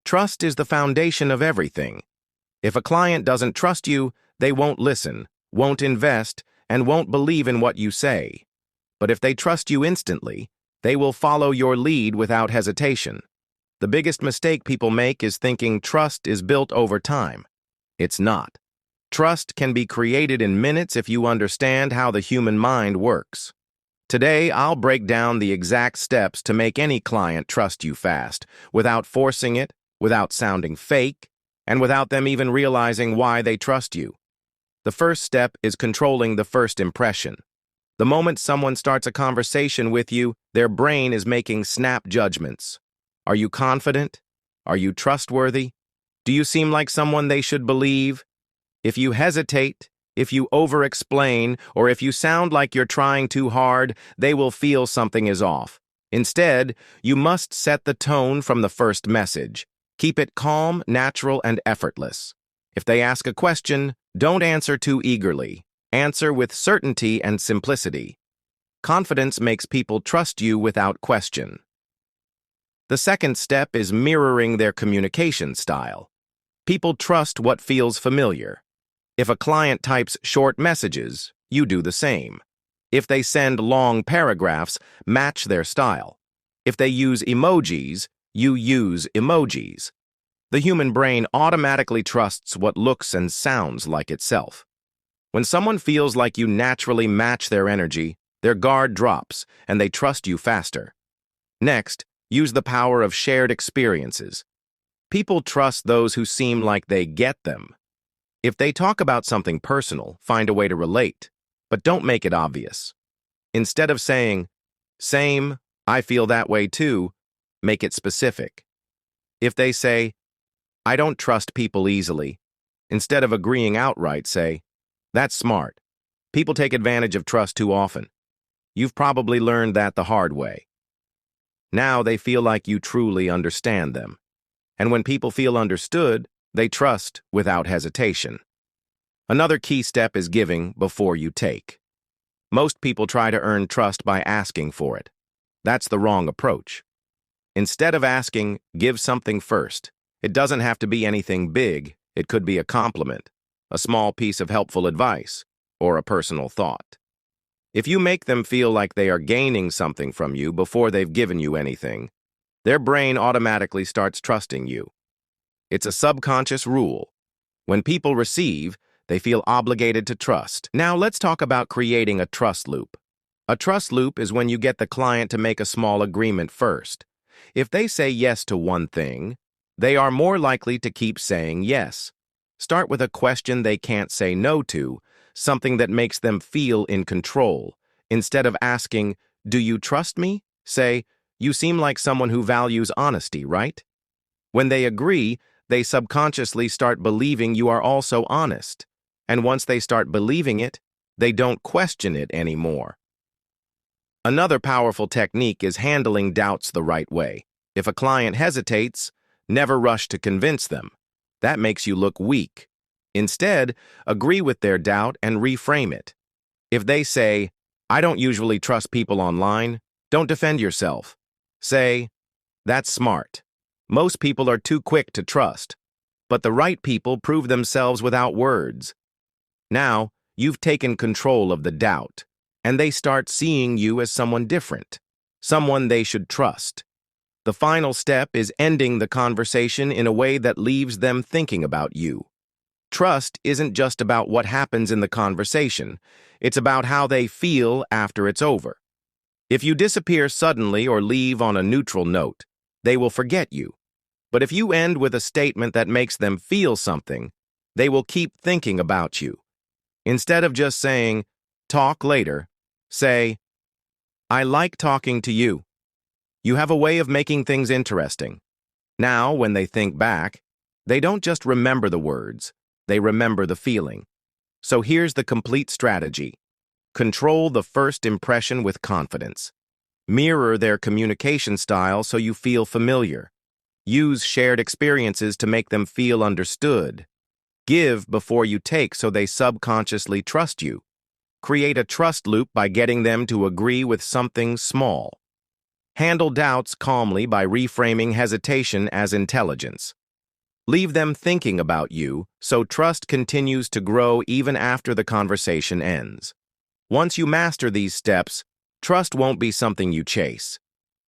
Trust is the foundation of everything. If a client doesn't trust you, they won't listen, won't invest, and won't believe in what you say. But if they trust you instantly, they will follow your lead without hesitation. The biggest mistake people make is thinking trust is built over time. It's not. Trust can be created in minutes if you understand how the human mind works. Today, I'll break down the exact steps to make any client trust you fast, without forcing it, without sounding fake, and without them even realizing why they trust you. The first step is controlling the first impression. The moment someone starts a conversation with you, their brain is making snap judgments. Are you confident? Are you trustworthy? Do you seem like someone they should believe? If you hesitate, if you over-explain, or if you sound like you're trying too hard, they will feel something is off. Instead, you must set the tone from the first message. Keep it calm, natural, and effortless. If they ask a question, don't answer too eagerly. Answer with certainty and simplicity. Confidence makes people trust you without question. The second step is mirroring their communication style. People trust what feels familiar. If a client types short messages, you do the same. If they send long paragraphs, match their style. If they use emojis, you use emojis. The human brain automatically trusts what looks and sounds like itself. When someone feels like you naturally match their energy, their guard drops and they trust you faster. Next, use the power of shared experiences. People trust those who seem like they get them. If they talk about something personal, find a way to relate, but don't make it obvious. Instead of saying, "Same, I feel that way too," make it specific. If they say, "I don't trust people easily," instead of agreeing outright, say, "That's smart. People take advantage of trust too often. You've probably learned that the hard way." Now they feel like you truly understand them. And when people feel understood, they trust without hesitation. Another key step is giving before you take. Most people try to earn trust by asking for it. That's the wrong approach. Instead of asking, give something first. It doesn't have to be anything big. It could be a compliment, a small piece of helpful advice, or a personal thought. If you make them feel like they are gaining something from you before they've given you anything, their brain automatically starts trusting you. It's a subconscious rule. When people receive, they feel obligated to trust. Now let's talk about creating a trust loop. A trust loop is when you get the client to make a small agreement first. If they say yes to one thing, they are more likely to keep saying yes. Start with a question they can't say no to, something that makes them feel in control. Instead of asking, "Do you trust me?" say, "You seem like someone who values honesty, right?" When they agree, they subconsciously start believing you are also honest. And once they start believing it, they don't question it anymore. Another powerful technique is handling doubts the right way. If a client hesitates, never rush to convince them. That makes you look weak. Instead, agree with their doubt and reframe it. If they say, "I don't usually trust people online," don't defend yourself. Say, "That's smart. Most people are too quick to trust, but the right people prove themselves without words." Now, you've taken control of the doubt, and they start seeing you as someone different, someone they should trust. The final step is ending the conversation in a way that leaves them thinking about you. Trust isn't just about what happens in the conversation, it's about how they feel after it's over. If you disappear suddenly or leave on a neutral note, they will forget you. But if you end with a statement that makes them feel something, they will keep thinking about you. Instead of just saying, "Talk later," say, "I like talking to you. You have a way of making things interesting." Now, when they think back, they don't just remember the words, they remember the feeling. So here's the complete strategy. Control the first impression with confidence. Mirror their communication style so you feel familiar. Use shared experiences to make them feel understood. Give before you take so they subconsciously trust you. Create a trust loop by getting them to agree with something small. Handle doubts calmly by reframing hesitation as intelligence. Leave them thinking about you, so trust continues to grow even after the conversation ends. Once you master these steps, trust won't be something you chase.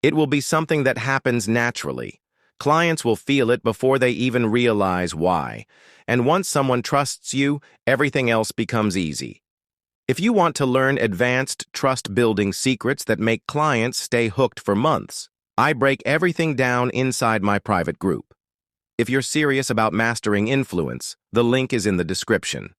It will be something that happens naturally. Clients will feel it before they even realize why. And once someone trusts you, everything else becomes easy. If you want to learn advanced trust-building secrets that make clients stay hooked for months, I break everything down inside my private group. If you're serious about mastering influence, the link is in the description.